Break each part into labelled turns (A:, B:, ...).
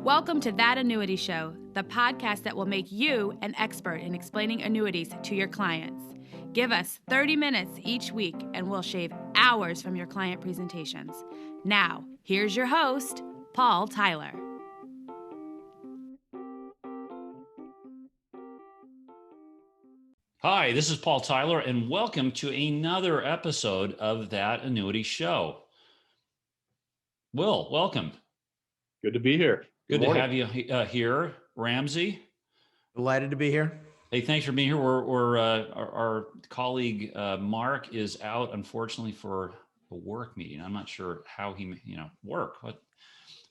A: Welcome to That Annuity Show, the podcast that will make you an expert in explaining annuities to your clients. Give us 30 minutes each week and we'll shave hours from your client presentations. Now, here's your host, Paul Tyler.
B: Hi, this is Paul Tyler, and welcome to another episode of That Annuity Show. Will, welcome.
C: Good to be here.
B: Good to have you here, Ramsey.
D: Delighted to be here.
B: Hey, thanks for being here. Our colleague Mark is out, unfortunately, for a work meeting. I'm not sure how he, work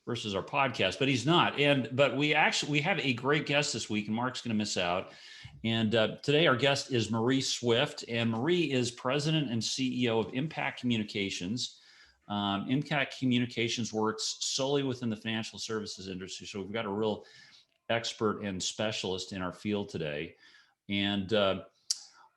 B: versus our podcast, but he's not. But we have a great guest this week, and Mark's going to miss out. And today our guest is Marie Swift, and Marie is President and CEO of Impact Communications. Impact Communications works solely within the financial services industry, so we've got a real expert and specialist in our field today. And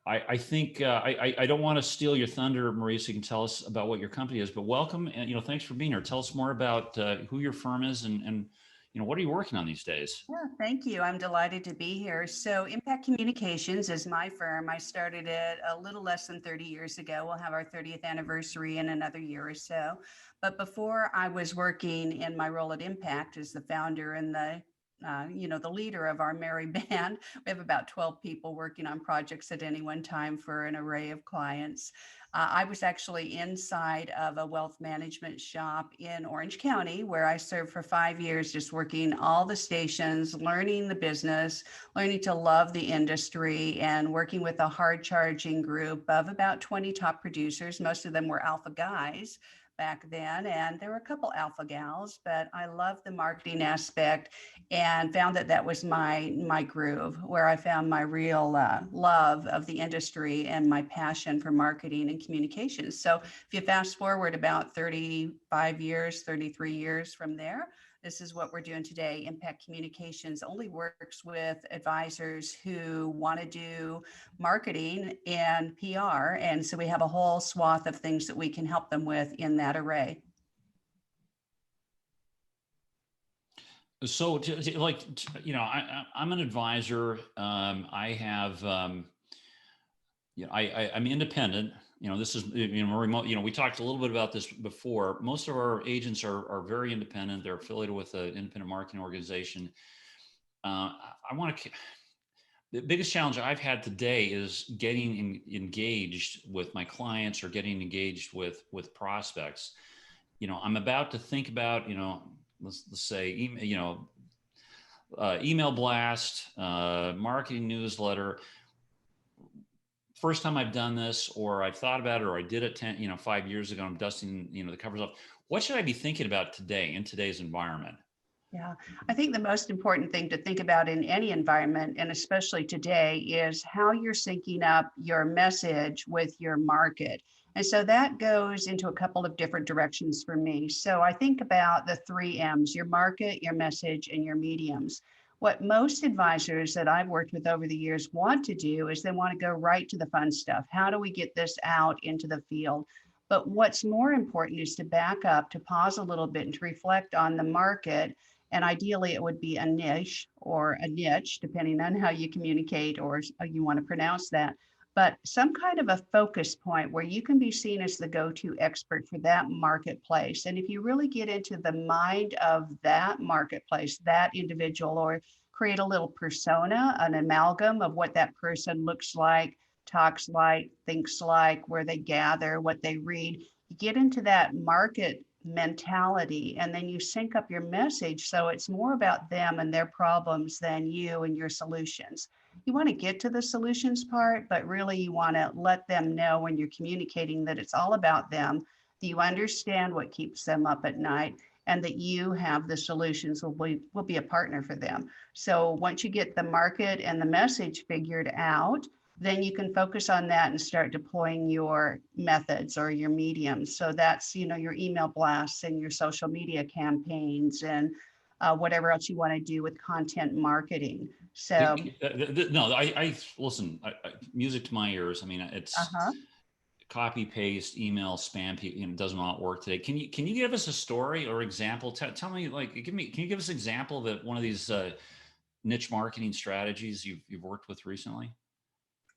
B: I think I don't want to steal your thunder, Marie, so you can tell us about what your company is. But welcome, and thanks for being here. Tell us more about who your firm is and what are you working on these days?
E: Yeah, thank you. I'm delighted to be here. So Impact Communications is my firm. I started it a little less than 30 years ago. We'll have our 30th anniversary in another year or so. But before I was working in my role at Impact as the founder and the leader of our merry band. We have about 12 people working on projects at any one time for an array of clients. I was actually inside of a wealth management shop in Orange County, where I served for 5 years, just working all the stations, learning the business, learning to love the industry, and working with a hard charging group of about 20 top producers. Most of them were alpha guys back then, and there were a couple alpha gals, but I loved the marketing aspect and found that was my groove, where I found my real love of the industry and my passion for marketing and communications. So if you fast forward about 35 years, 33 years from there, this is what we're doing today. Impact Communications only works with advisors who want to do marketing and PR. And so we have a whole swath of things that we can help them with in that array.
B: So, I'm an advisor. I have, I'm independent. This is, remote. We talked a little bit about this before. Most of our agents are very independent. They're affiliated with an independent marketing organization. The biggest challenge I've had today is getting engaged with my clients or getting engaged with prospects. I'm about to think about, let's say, email blast, marketing newsletter. First time I've done this, or I've thought about it, or I did it 5 years ago. I'm dusting, the covers off. What should I be thinking about today in today's environment?
E: Yeah, I think the most important thing to think about in any environment, and especially today, is how you're syncing up your message with your market. And so that goes into a couple of different directions for me. So I think about the 3 M's: your market, your message, and your mediums. What most advisors that I've worked with over the years want to do is they want to go right to the fun stuff. How do we get this out into the field? But what's more important is to back up, to pause a little bit and to reflect on the market. And ideally it would be a niche or a niche, depending on how you communicate or you want to pronounce that. But some kind of a focus point where you can be seen as the go-to expert for that marketplace. And if you really get into the mind of that marketplace, that individual, or create a little persona, an amalgam of what that person looks like, talks like, thinks like, where they gather, what they read, you get into that market mentality, and then you sync up your message so it's more about them and their problems than you and your solutions. You want to get to the solutions part, but really you want to let them know when you're communicating that it's all about them, that you understand what keeps them up at night, and that you have the solutions, will be a partner for them. So once you get the market and the message figured out, then you can focus on that and start deploying your methods or your mediums. So that's, your email blasts and your social media campaigns and whatever else you want to do with content marketing. So
B: no, I listen, music to my ears. I mean, it's copy paste email spam people, does not work today. Can you give us a story or example? Tell me, can you give us an example that one of these niche marketing strategies you've worked with recently?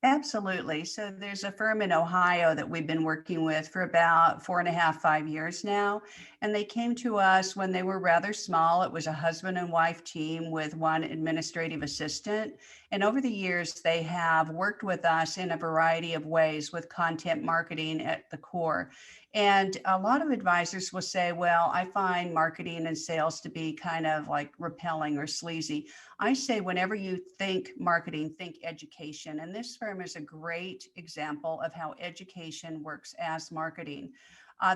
E: Absolutely. So there's a firm in Ohio that we've been working with for about 4.5, 5 years now. And they came to us when they were rather small. It was a husband and wife team with one administrative assistant. And over the years, they have worked with us in a variety of ways with content marketing at the core. And a lot of advisors will say, well, I find marketing and sales to be kind of like repelling or sleazy. I say, whenever you think marketing, think education. And this firm is a great example of how education works as marketing.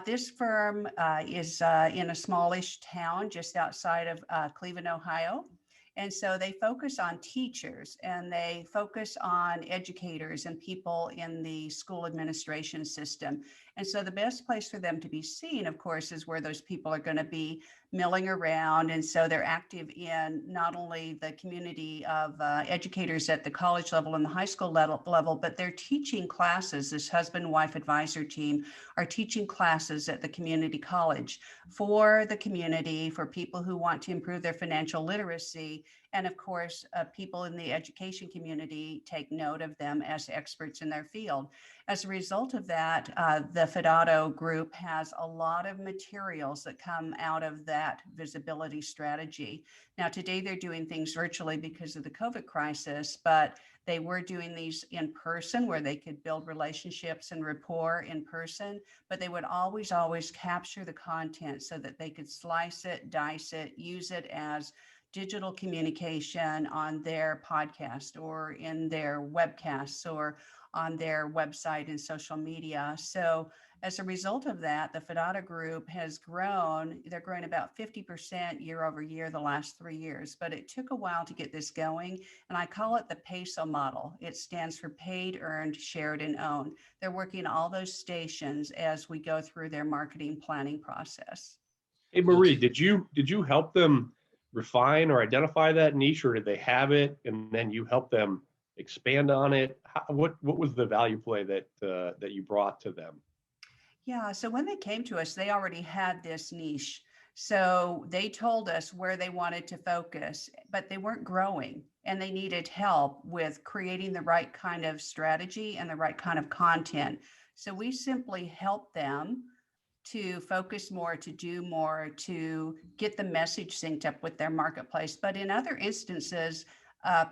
E: This firm is in a smallish town just outside of Cleveland, Ohio. And so they focus on teachers and they focus on educators and people in the school administration system. And so the best place for them to be seen, of course, is where those people are going to be milling around. And so they're active in not only the community of educators at the college level and the high school level, but they're teaching classes. This husband-wife advisor team are teaching classes at the community college for the community, for people who want to improve their financial literacy. And of course, people in the education community take note of them as experts in their field. As a result of that, the Fidato group has a lot of materials that come out of that visibility strategy. Now, today they're doing things virtually because of the COVID crisis, but they were doing these in person where they could build relationships and rapport in person, but they would always capture the content so that they could slice it, dice it, use it as digital communication on their podcast or in their webcasts or on their website and social media. So as a result of that, the Fidato group has grown. They're growing about 50% year over year the last 3 years, but it took a while to get this going. And I call it the PESO model. It stands for paid, earned, shared, and owned. They're working all those stations as we go through their marketing planning process.
C: Hey, Marie, did you help them refine or identify that niche, or did they have it and then you help them expand on it? What was the value play that you brought to them?
E: Yeah, so when they came to us, they already had this niche. So they told us where they wanted to focus, but they weren't growing and they needed help with creating the right kind of strategy and the right kind of content. So we simply helped them to focus more, to do more, to get the message synced up with their marketplace. But in other instances,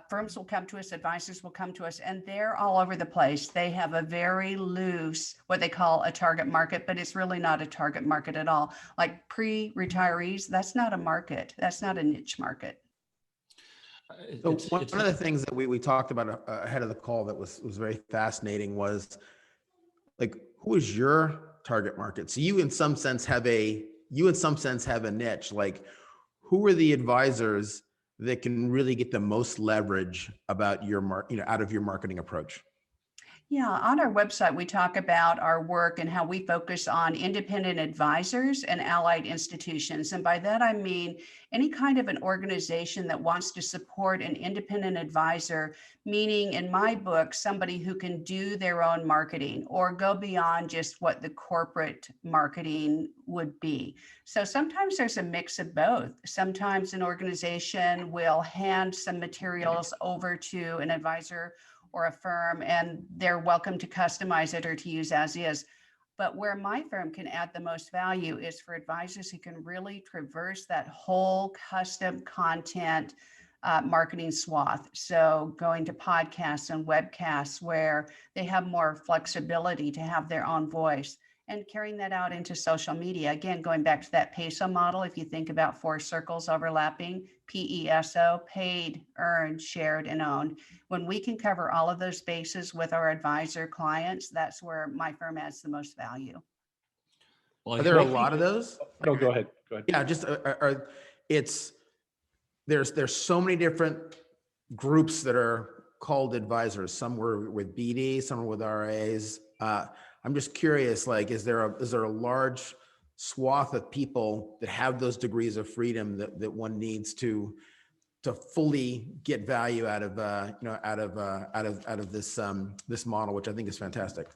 E: firms will come to us, advisors will come to us, and they're all over the place. They have a very loose, what they call a target market, but it's really not a target market at all. Like pre-retirees, that's not a market. That's not a niche market.
D: So one of the things that we talked about ahead of the call that was very fascinating was, like, who is your target market? So you in some sense have a niche. Like, who are the advisors that can really get the most leverage about your out of your marketing approach?
E: Yeah, on our website, we talk about our work and how we focus on independent advisors and allied institutions. And by that, I mean any kind of an organization that wants to support an independent advisor, meaning in my book, somebody who can do their own marketing or go beyond just what the corporate marketing would be. So sometimes there's a mix of both. Sometimes an organization will hand some materials over to an advisor or a firm, and they're welcome to customize it or to use as is. But where my firm can add the most value is for advisors who can really traverse that whole custom content marketing swath. So going to podcasts and webcasts where they have more flexibility to have their own voice, and carrying that out into social media. Again, going back to that PESO model, if you think about 4 circles overlapping, PESO, paid, earned, shared, and owned. When we can cover all of those bases with our advisor clients, that's where my firm adds the most value.
B: Well,
D: Are there a lot of those?
C: No, go ahead.
D: Yeah, just there's so many different groups that are called advisors. Some were with BD, some were with RAs. I'm just curious, like, is there a large swath of people that have those degrees of freedom that one needs to fully get value out of this model, which I think is fantastic.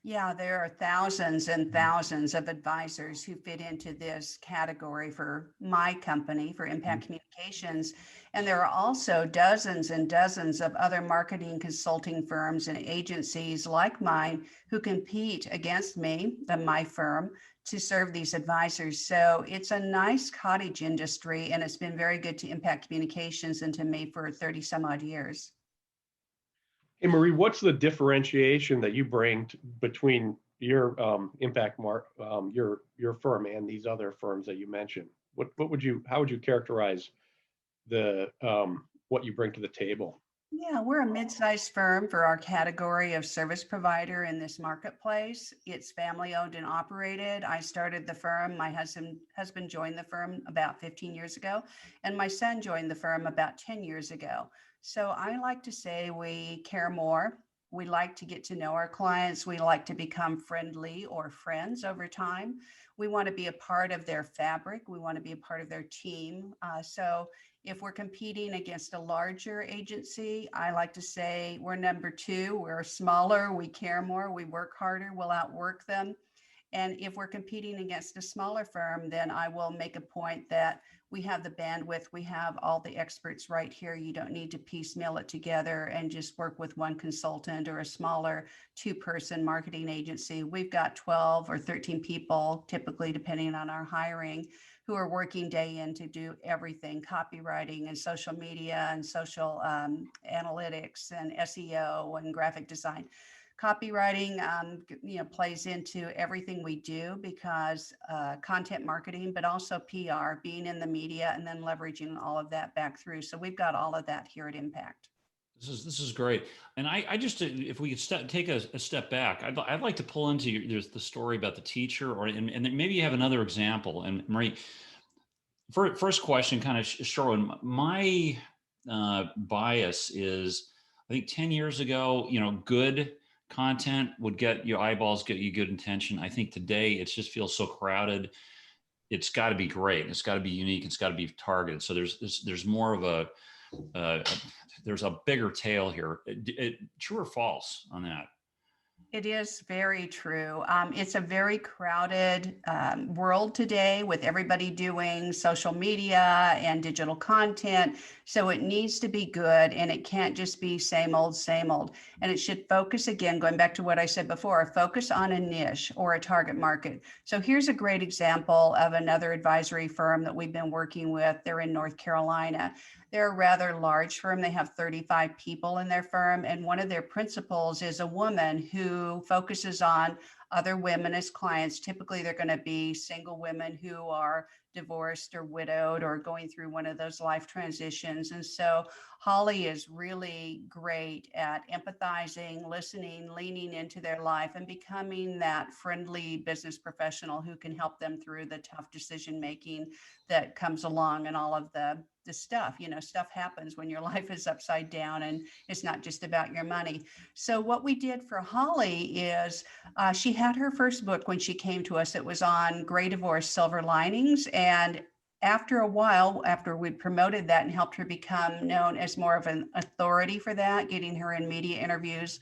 E: Yeah, there are thousands and thousands of advisors who fit into this category for my company, for Impact Communications. And there are also dozens and dozens of other marketing consulting firms and agencies like mine who compete against me and my firm to serve these advisors. So it's a nice cottage industry, and it's been very good to Impact Communications and to me for 30 some odd years.
C: Hey, Marie, what's the differentiation that you bring between your your firm and these other firms that you mentioned? How would you characterize the what you bring to the table?
E: Yeah, we're a mid-sized firm for our category of service provider in this marketplace. It's family owned and operated. I started the firm. My husband joined the firm about 15 years ago, and my son joined the firm about 10 years ago. So I like to say we care more. We like to get to know our clients. We like to become friendly or friends over time. We want to be a part of their fabric. We want to be a part of their team. So if we're competing against a larger agency, I like to say we're number two. We're smaller, we care more, we work harder, we'll outwork them. And if we're competing against a smaller firm, then I will make a point that we have the bandwidth, we have all the experts right here. You don't need to piecemeal it together and just work with one consultant or a smaller two-person marketing agency. We've got 12 or 13 people, typically depending on our hiring, who are working day in to do everything, copywriting and social media and social analytics and SEO and graphic design. Copywriting, plays into everything we do because content marketing, but also PR, being in the media, and then leveraging all of that back through. So we've got all of that here at Impact.
B: This is great, and I just, if we could take a step back, I'd like to pull into there's the story about the teacher, and maybe you have another example. And Marie, first question, kind of showing my bias is, I think 10 years ago, good content would get you eyeballs, get you good intention. I think today it just feels so crowded. It's got to be great. It's got to be unique. It's got to be targeted. So there's more of there's a bigger tail here. True or false on that?
E: It is very true. It's a very crowded world today with everybody doing social media and digital content. So it needs to be good, and it can't just be same old, same old. And it should focus, again, going back to what I said before, focus on a niche or a target market. So here's a great example of another advisory firm that we've been working with. They're in North Carolina. They're a rather large firm. They have 35 people in their firm. And one of their principals is a woman who focuses on other women as clients. Typically, they're going to be single women who are divorced or widowed or going through one of those life transitions. And so Holly is really great at empathizing, listening, leaning into their life, and becoming that friendly business professional who can help them through the tough decision making that comes along and all of the stuff. Stuff happens when your life is upside down, and it's not just about your money. So what we did for Holly is she had her first book when she came to us. It was on Gray Divorce, Silver Linings. And after a while, after we promoted that and helped her become known as more of an authority for that, getting her in media interviews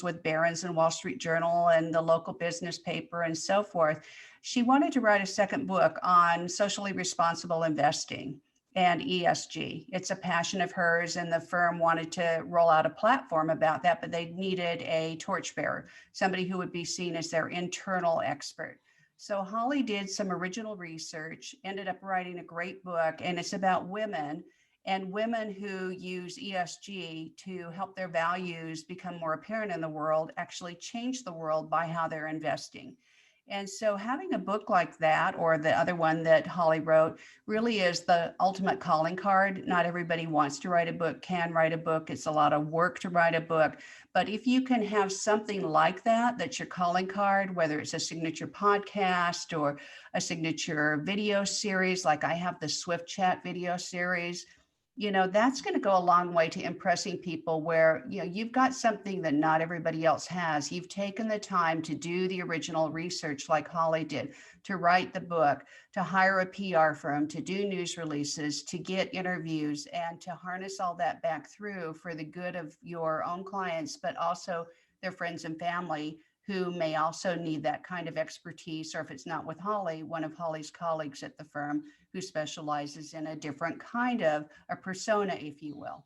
E: with Barron's and Wall Street Journal and the local business paper and so forth, she wanted to write a second book on socially responsible investing and ESG. It's a passion of hers, and the firm wanted to roll out a platform about that, but they needed a torchbearer, somebody who would be seen as their internal expert. So Holly did some original research, ended up writing a great book, and it's about women and women who use ESG to help their values become more apparent in the world, actually change the world by how they're investing. And so having a book like that, or the other one that Holly wrote, really is the ultimate calling card. Not everybody wants to write a book, can write a book. It's a lot of work to write a book. But if you can have something like that, that's your calling card, whether it's a signature podcast or a signature video series, like I have the Swift Chat video series, that's going to go a long way to impressing people where, you've got something that not everybody else has. You've taken the time to do the original research like Holly did, to write the book, to hire a PR firm, to do news releases, to get interviews, and to harness all that back through for the good of your own clients, but also their friends and family who may also need that kind of expertise, or if it's not with Holly, one of Holly's colleagues at the firm who specializes in a different kind of a persona, if you will.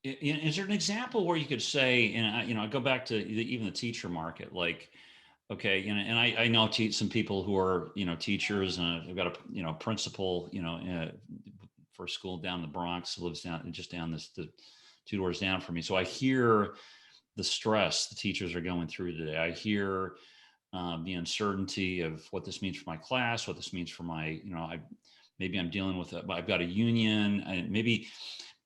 B: Is there an example where you could say, and I go back to even the teacher market, like, okay, and I know some people who are, teachers, and I've got a, principal, for a school down in the Bronx, lives down the 2 doors down from me. So I hear the stress the teachers are going through today. I hear the uncertainty of what this means for my class, what this means for my, maybe I'm dealing with, I've got a union, and maybe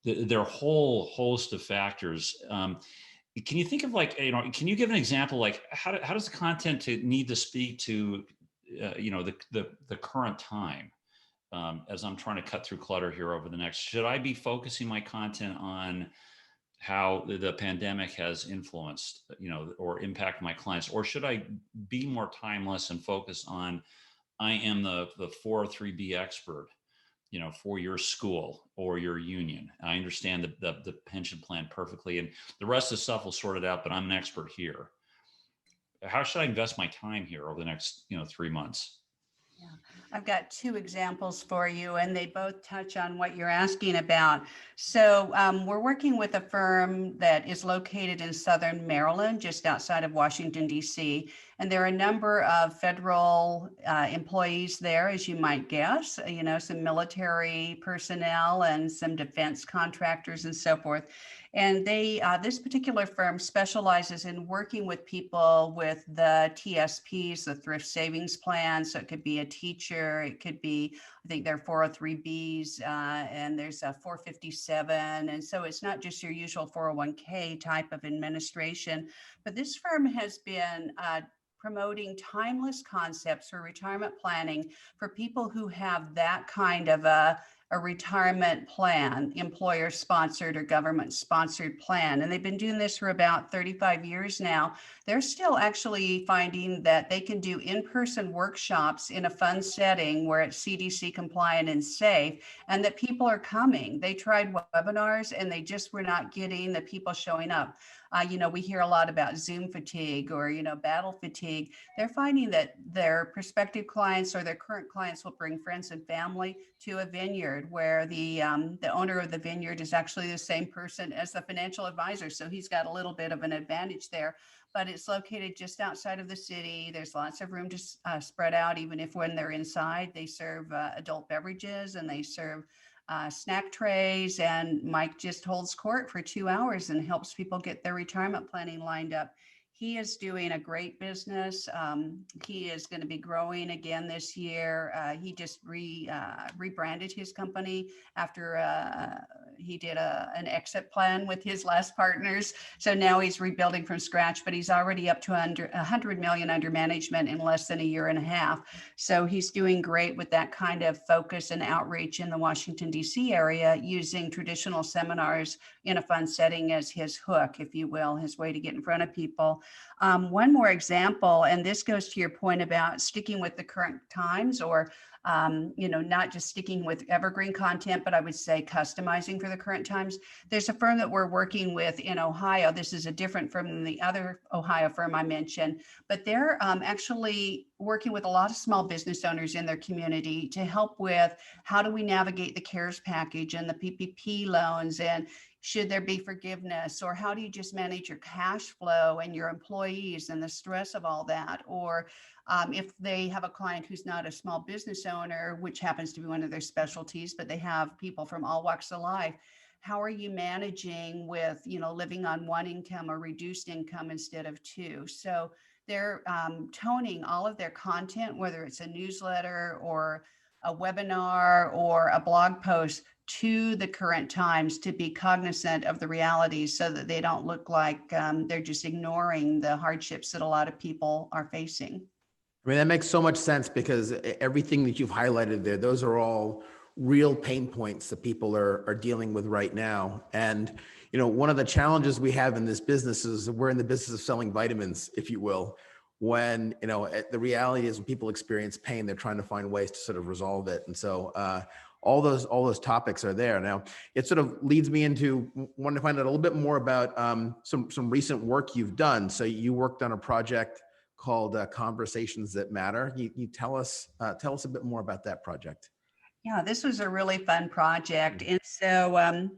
B: there are a whole host of factors. Can you think of can you give an example, like how does the content need to speak to, the current time? As I'm trying to cut through clutter here over the next, should I be focusing my content on how the pandemic has influenced, or impact my clients, or should I be more timeless and focus on, I am the 403B expert, for your school or your union. I understand the pension plan perfectly, and the rest of the stuff will sort it out, but I'm an expert here. How should I invest my time here over the next, 3 months?
E: Yeah, I've got 2 examples for you, and they both touch on what you're asking about. So we're working with a firm that is located in Southern Maryland, just outside of Washington, D.C. And there are a number of federal employees there, as you might guess, some military personnel and some defense contractors and so forth. And this particular firm specializes in working with people with the TSPs, the thrift savings plan. So it could be a teacher, it could be, I think there are 403Bs, and there's a 457. And so it's not just your usual 401k type of administration, but this firm has been promoting timeless concepts for retirement planning for people who have that kind of a retirement plan, employer sponsored or government sponsored plan. And they've been doing this for about 35 years now. They're still actually finding that they can do in-person workshops in a fun setting where it's CDC compliant and safe, and that people are coming. They tried webinars and they just were not getting the people showing up. We hear a lot about Zoom fatigue or, battle fatigue. They're finding that their prospective clients or their current clients will bring friends and family to a vineyard where the owner of the vineyard is actually the same person as the financial advisor. So he's got a little bit of an advantage there, but it's located just outside of the city. There's lots of room to spread out, even if when they're inside, they serve adult beverages and they serve snack trays, and Mike just holds court for 2 hours and helps people get their retirement planning lined up. He is doing a great business. He is going to be growing again this year. He just rebranded his company after he did an exit plan with his last partners. So now he's rebuilding from scratch, but he's already up to $100 million under management in less than a year and a half. So he's doing great with that kind of focus and outreach in the Washington, D.C. area, using traditional seminars in a fun setting as his hook, if you will, his way to get in front of people. One more example, and this goes to your point about sticking with the current times, or not just sticking with evergreen content, but I would say customizing for the current times. There's a firm that we're working with in Ohio. This is a different firm than the other Ohio firm I mentioned, but they're actually working with a lot of small business owners in their community to help with how do we navigate the CARES package and the PPP loans, and should there be forgiveness, or how do you just manage your cash flow and your employees and the stress of all that? Or if they have a client who's not a small business owner, which happens to be one of their specialties, but they have people from all walks of life, how are you managing with, living on one income or reduced income instead of 2? So they're toning all of their content, whether it's a newsletter or a webinar or a blog post, to the current times, to be cognizant of the realities so that they don't look like they're just ignoring the hardships that a lot of people are facing.
D: I mean, that makes so much sense, because everything that you've highlighted there, those are all real pain points that people are dealing with right now. And, one of the challenges we have in this business is we're in the business of selling vitamins, if you will. When, the reality is when people experience pain, they're trying to find ways to sort of resolve it. And so all those topics are there. Now, it sort of leads me into wanting to find out a little bit more about some recent work you've done. So you worked on a project called Conversations That Matter. You tell us a bit more about that project.
E: Yeah, this was a really fun project. And so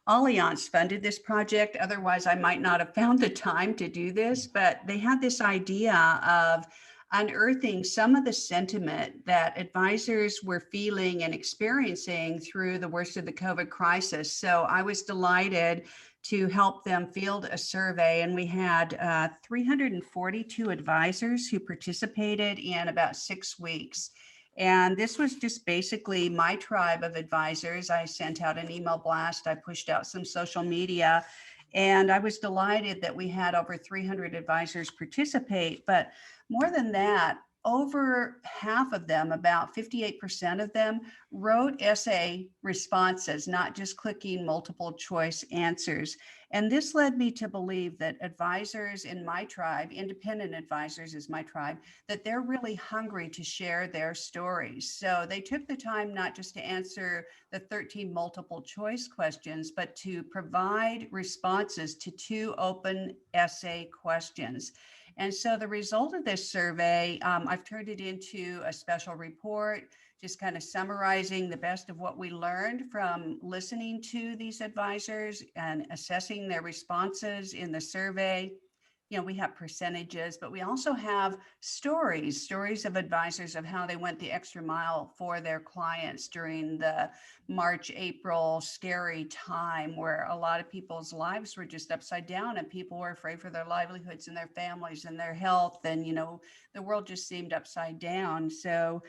E: Allianz funded this project. Otherwise, I might not have found the time to do this, but they had this idea of unearthing some of the sentiment that advisors were feeling and experiencing through the worst of the COVID crisis. So I was delighted to help them field a survey, and we had 342 advisors who participated in about 6 weeks. And this was just basically my tribe of advisors. I sent out an email blast, I pushed out some social media, and I was delighted that we had over 300 advisors participate. But more than that, over half of them, about 58% of them, wrote essay responses, not just clicking multiple choice answers. And this led me to believe that advisors in my tribe, independent advisors is my tribe, that they're really hungry to share their stories. So they took the time not just to answer the 13 multiple choice questions, but to provide responses to 2 open essay questions. And so the result of this survey, I've turned it into a special report, just kind of summarizing the best of what we learned from listening to these advisors and assessing their responses in the survey. You know, we have percentages, but we also have stories of advisors of how they went the extra mile for their clients during the March, April scary time where a lot of people's lives were just upside down and people were afraid for their livelihoods and their families and their health. And, you know, the world just seemed upside down. So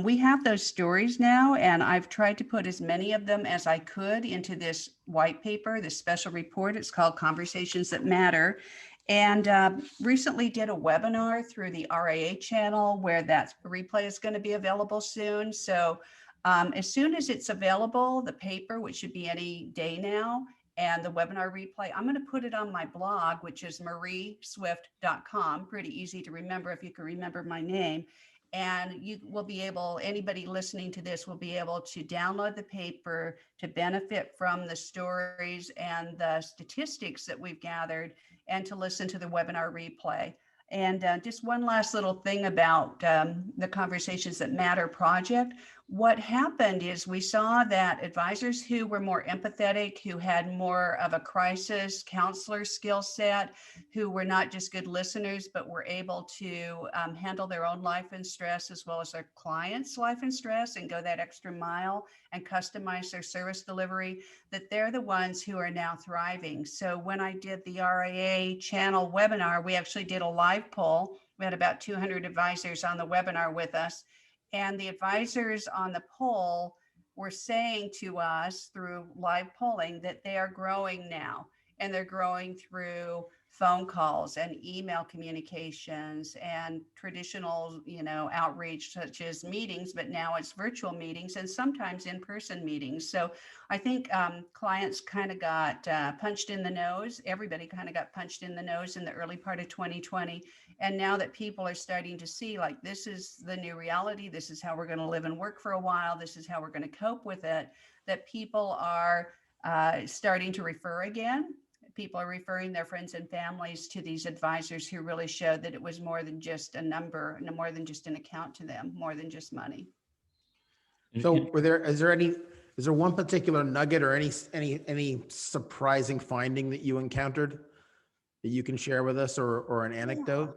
E: we have those stories now, and I've tried to put as many of them as I could into this white paper, this special report. It's called Conversations That Matter. And recently did a webinar through the RAA channel where that replay is going to be available soon. So as soon as it's available, the paper, which should be any day now, and the webinar replay, I'm going to put it on my blog, which is marieswift.com. Pretty easy to remember if you can remember my name. And you will be able, anybody listening to this will be able to download the paper to benefit from the stories and the statistics that we've gathered and to listen to the webinar replay. And just one last little thing about the Conversations That Matter project. What happened is we saw that advisors who were more empathetic, who had more of a crisis counselor skill set, who were not just good listeners, but were able to handle their own life and stress as well as their clients' life and stress and go that extra mile and customize their service delivery, that they're the ones who are now thriving. So when I did the RAA channel webinar, we actually did a live poll. We had about 200 advisors on the webinar with us. And the advisors on the poll were saying to us through live polling that they are growing now, and they're growing through phone calls and email communications and traditional, outreach such as meetings, but now it's virtual meetings and sometimes in-person meetings. So I think clients kind of got punched in the nose. Everybody kind of got punched in the nose in the early part of 2020. And now that people are starting to see, like, this is the new reality, this is how we're going to live and work for a while, this is how we're going to cope with it, that people are starting to refer again. People are referring their friends and families to these advisors who really showed that it was more than just a number, and more than just an account to them, more than just money.
D: So is there one particular nugget or any surprising finding that you encountered that you can share with us, or an anecdote?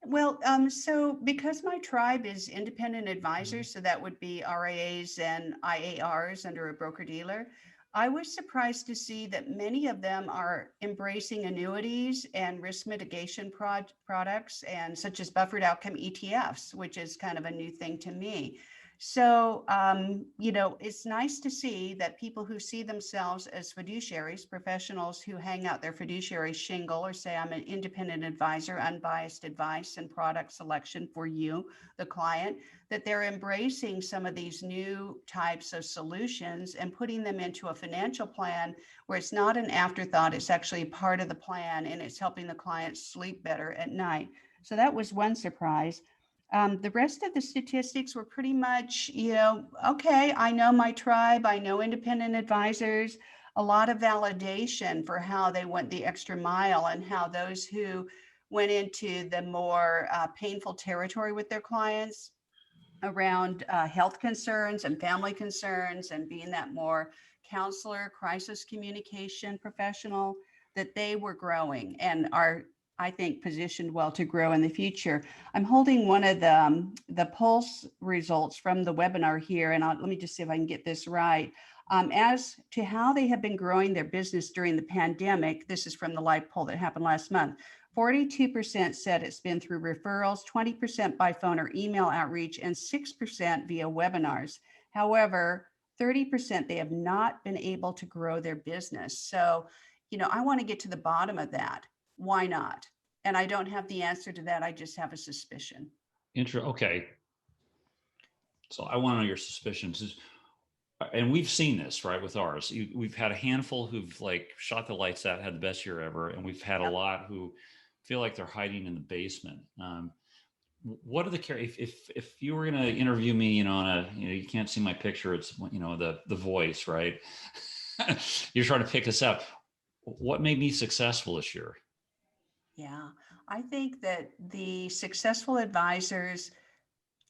E: Well, so because my tribe is independent advisors, so that would be RAAs and IARs under a broker-dealer, I was surprised to see that many of them are embracing annuities and risk mitigation products, and such as buffered outcome ETFs, which is kind of a new thing to me. So, it's nice to see that people who see themselves as fiduciaries, professionals who hang out their fiduciary shingle or say, I'm an independent advisor, unbiased advice and product selection for you, the client, that they're embracing some of these new types of solutions and putting them into a financial plan where it's not an afterthought, it's actually part of the plan, and it's helping the client sleep better at night. So that was one surprise. The rest of the statistics were pretty much, okay, I know my tribe, I know independent advisors, a lot of validation for how they went the extra mile and how those who went into the more painful territory with their clients around health concerns and family concerns and being that more counselor, crisis communication professional, that they were growing and are, I think, positioned well to grow in the future. I'm holding one of the Pulse results from the webinar here, and let me just see if I can get this right. As to how they have been growing their business during the pandemic, this is from the live poll that happened last month. 42% said it's been through referrals, 20% by phone or email outreach, and 6% via webinars. However, 30% they have not been able to grow their business. So, I want to get to the bottom of that. Why not? And I don't have the answer to that. I just have a suspicion.
B: Okay. So I want to know your suspicions. And we've seen this, right, with ours. We've had a handful who've like shot the lights out, had the best year ever, and we've had a lot who feel like they're hiding in the basement. What are the if you were going to interview me, on a you can't see my picture, it's the voice, right? You're trying to pick us up. What made me successful this year?
E: Yeah, I think that the successful advisors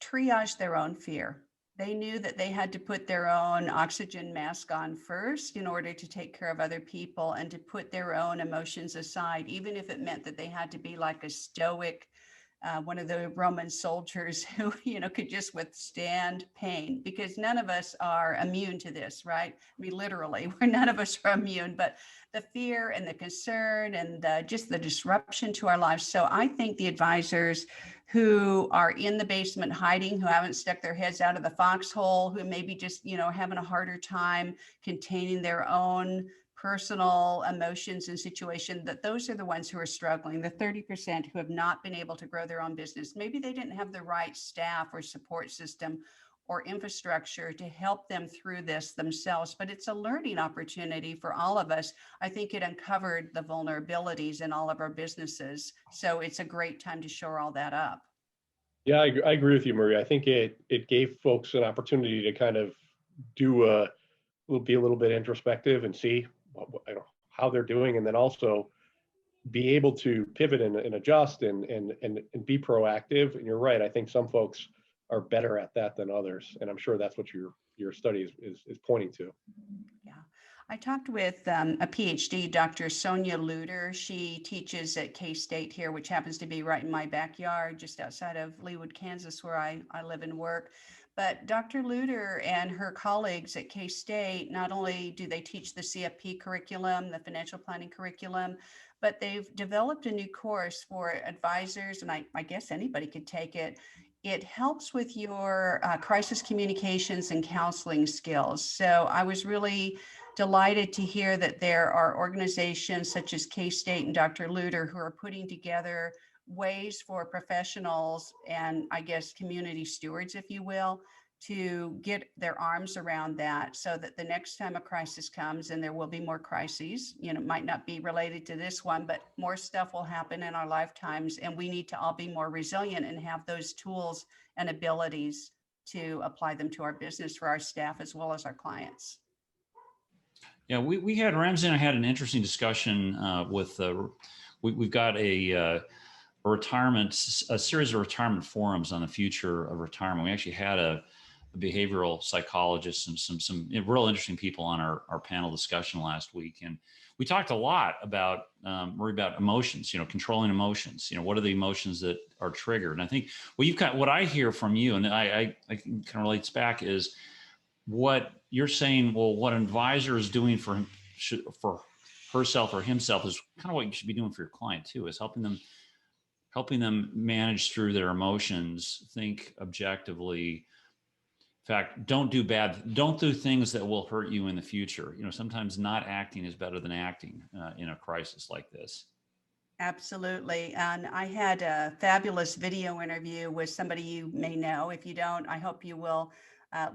E: triage their own fear. They knew that they had to put their own oxygen mask on first in order to take care of other people and to put their own emotions aside, even if it meant that they had to be like a stoic, one of the Roman soldiers who, could just withstand pain, because none of us are immune to this, right? I mean, literally, none of us are immune, but the fear and the concern and just the disruption to our lives. So I think the advisors who are in the basement hiding, who haven't stuck their heads out of the foxhole, who maybe just, having a harder time containing their own personal emotions and situation, that those are the ones who are struggling, the 30% who have not been able to grow their own business. Maybe they didn't have the right staff or support system or infrastructure to help them through this themselves, but it's a learning opportunity for all of us. I think it uncovered the vulnerabilities in all of our businesses. So it's a great time to shore all that up.
C: Yeah, I agree with you, Maria. I think it gave folks an opportunity to kind of be a little bit introspective and see how they're doing, and then also be able to pivot and adjust and be proactive. And you're right. I think some folks are better at that than others, and I'm sure that's what your study is pointing to.
E: Yeah, I talked with a PhD, Dr. Sonia Luter. She teaches at K-State here, which happens to be right in my backyard, just outside of Leawood, Kansas, where I live and work. But Dr. Luter and her colleagues at K-State, not only do they teach the CFP curriculum, the financial planning curriculum, but they've developed a new course for advisors, and I guess anybody could take it. It helps with your crisis communications and counseling skills. So I was really delighted to hear that there are organizations such as K-State and Dr. Luter who are putting together ways for professionals and, I guess, community stewards, if you will, to get their arms around that, so that the next time a crisis comes, and there will be more crises, it might not be related to this one, but more stuff will happen in our lifetimes, and we need to all be more resilient and have those tools and abilities to apply them to our business for our staff as well as our clients.
B: Yeah, we had Ramsey and I had an interesting discussion with we've got a series of retirement forums on the future of retirement. We actually had a behavioral psychologist and some real interesting people on our panel discussion last week. And we talked a lot about emotions, controlling emotions, what are the emotions that are triggered? And I think what I hear from you, and I kind of relates back, is what you're saying. Well, what an advisor is doing for herself or himself is kind of what you should be doing for your client too, is helping them manage through their emotions, think objectively. In fact, don't do things that will hurt you in the future. Sometimes not acting is better than acting in a crisis like this.
E: Absolutely. And I had a fabulous video interview with somebody you may know. If you don't, I hope you will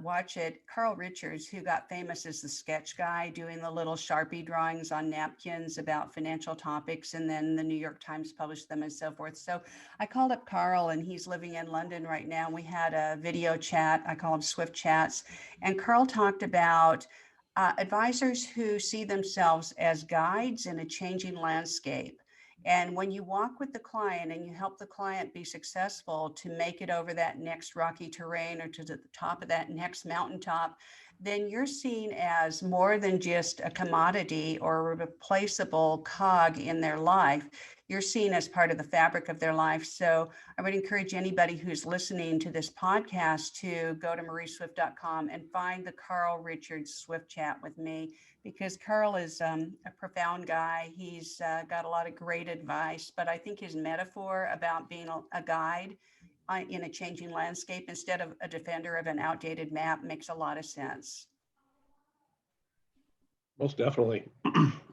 E: watch it. Carl Richards, who got famous as the sketch guy, doing the little Sharpie drawings on napkins about financial topics, and then the New York Times published them and so forth. So I called up Carl, and he's living in London right now. We had a video chat. I call them Swift Chats. And Carl talked about advisors who see themselves as guides in a changing landscape. And when you walk with the client and you help the client be successful to make it over that next rocky terrain or to the top of that next mountaintop, then you're seen as more than just a commodity or a replaceable cog in their life. You're seen as part of the fabric of their life. So I would encourage anybody who's listening to this podcast to go to marieswift.com and find the Carl Richards Swift Chat with me, because Carl is a profound guy. He's got a lot of great advice, but I think his metaphor about being a guide in a changing landscape instead of a defender of an outdated map makes a lot of sense.
C: Most definitely.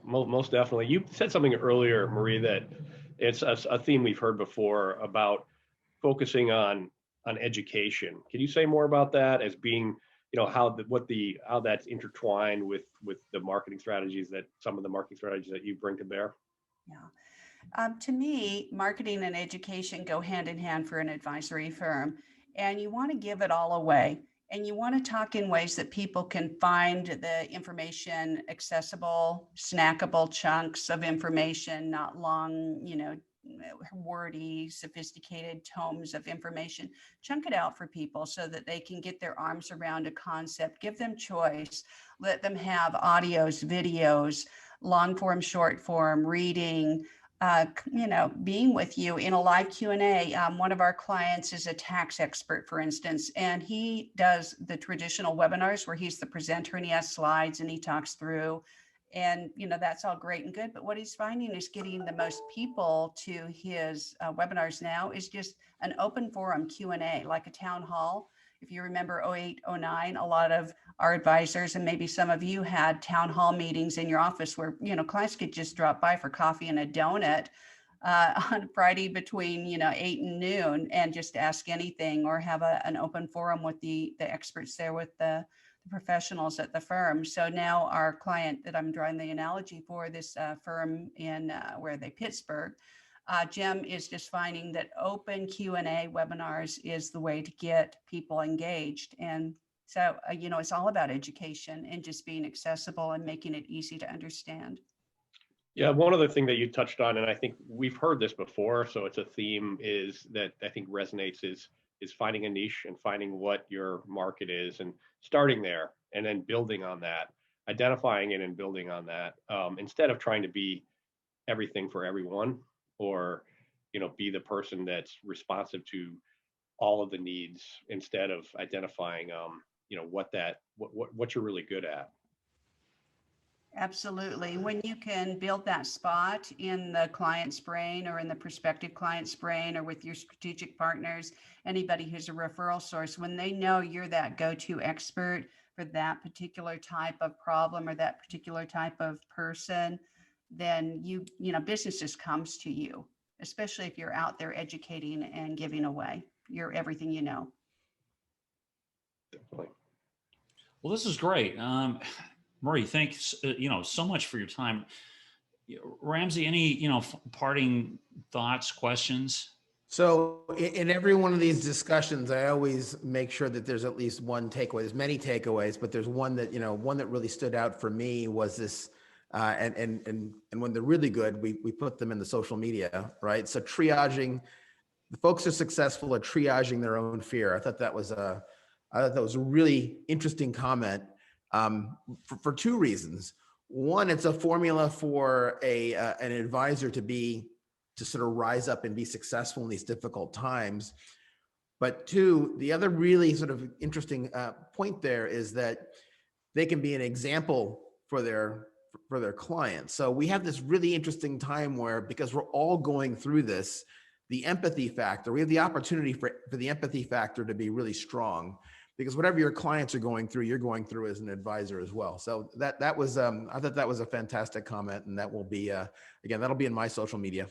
C: Most definitely. You said something earlier, Marie, that it's a theme we've heard before about focusing on education. Can you say more about that as being, how that's intertwined with the marketing strategies that some of the marketing strategies that you bring to bear?
E: Yeah. To me, marketing and education go hand in hand for an advisory firm, and you want to give it all away. And you want to talk in ways that people can find the information accessible, snackable chunks of information, not long, wordy, sophisticated tomes of information. Chunk it out for people so that they can get their arms around a concept, give them choice, let them have audios, videos, long form, short form, reading, being with you in a live Q&A. One of our clients is a tax expert, for instance, and he does the traditional webinars where he's the presenter and he has slides and he talks through, and that's all great and good. But what he's finding is getting the most people to his webinars now is just an open forum Q&A, like a town hall. If you remember 08, 09, a lot of our advisors and maybe some of you had town hall meetings in your office where, clients could just drop by for coffee and a donut on Friday between, 8 and noon and just ask anything, or have an open forum with the experts there, with the professionals at the firm. So now our client that I'm drawing the analogy for, this firm in Pittsburgh, Jim is just finding that open Q&A webinars is the way to get people engaged. And so, it's all about education and just being accessible and making it easy to understand.
C: Yeah, one other thing that you touched on, and I think we've heard this before, so it's a theme, is that I think resonates is finding a niche and finding what your market is and starting there and then building on that, identifying it and building on that, instead of trying to be everything for everyone, or be the person that's responsive to all of the needs, instead of identifying what you're really good at.
E: Absolutely. When you can build that spot in the client's brain or in the prospective client's brain or with your strategic partners, anybody who's a referral source, when they know you're that go-to expert for that particular type of problem or that particular type of person, then business just comes to you, especially if you're out there educating and giving away your everything you know.
C: Definitely.
B: Well, this is great. Marie, thanks, so much for your time. Ramsey, any, parting thoughts, questions?
D: So in every one of these discussions, I always make sure that there's at least one takeaway. There's many takeaways, but there's one that, one that really stood out for me was this, and when they're really good, we put them in the social media, right? So triaging, the folks who are successful at triaging their own fear. I thought that was a really interesting comment. For two reasons. One, it's a formula for an advisor to sort of rise up and be successful in these difficult times. But two, the other really sort of interesting point there is that they can be an example for their clients. So we have this really interesting time where, because we're all going through this, the empathy factor, we have the opportunity for the empathy factor to be really strong. Because whatever your clients are going through, you're going through as an advisor as well. So that was, I thought that was a fantastic comment, and that will be, again, that'll be in my social media.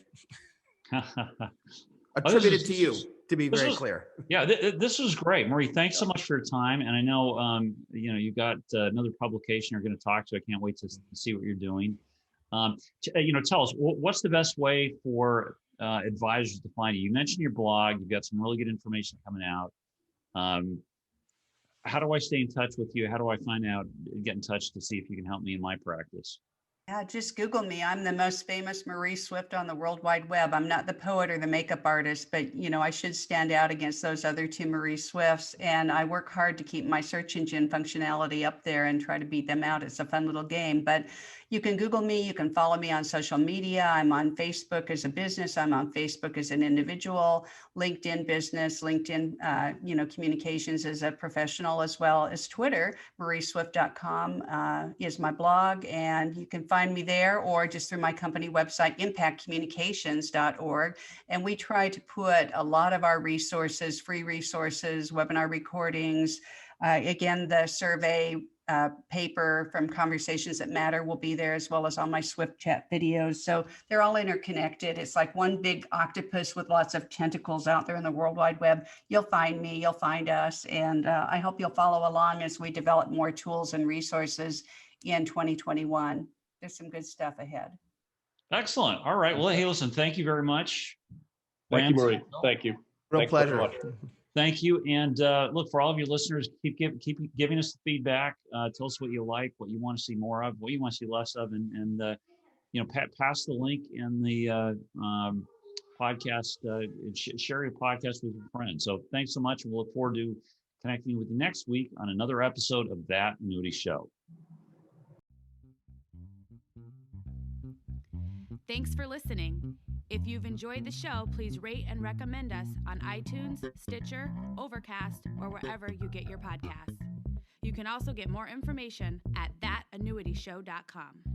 D: attributed to you, to be very
B: is
D: clear.
B: Yeah, this is great, Marie. Thanks so much for your time. And I know you've got another publication you're going to talk to. I can't wait to see what you're doing. Tell us what's the best way for advisors to find you. You mentioned your blog. You've got some really good information coming out. How do I stay in touch with you? How do I get in touch to see if you can help me in my practice?
E: Yeah, just Google me. I'm the most famous Marie Swift on the World Wide Web. I'm not the poet or the makeup artist, but I should stand out against those other two Marie Swifts. And I work hard to keep my search engine functionality up there and try to beat them out. It's a fun little game. But you can Google me. You can follow me on social media. I'm on Facebook as a business. I'm on Facebook as an individual, LinkedIn business, LinkedIn, communications as a professional, as well as Twitter. marieswift.com is my blog, and you can find me there or just through my company website, impactcommunications.org. And we try to put a lot of our resources, free resources, webinar recordings, again, the survey paper from Conversations That Matter will be there, as well as all my Swift chat videos. So they're all interconnected. It's like one big octopus with lots of tentacles out there in the World Wide Web. You'll find me, you'll find us. And I hope you'll follow along as we develop more tools and resources in 2021. There's some good stuff ahead.
B: Excellent. All right. Well, hey, listen, thank you very much.
C: Thank you, Marie. Thank you.
D: Real pleasure.
B: Thank you. And look, for all of your listeners, keep giving us the feedback. Tell us what you like, what you want to see more of, what you want to see less of, and pass the link in the podcast. Share your podcast with your friends. So thanks so much, and we'll look forward to connecting with you next week on another episode of That Annuity Show.
A: Thanks for listening. If you've enjoyed the show, please rate and recommend us on iTunes, Stitcher, Overcast, or wherever you get your podcasts. You can also get more information at thatannuityshow.com.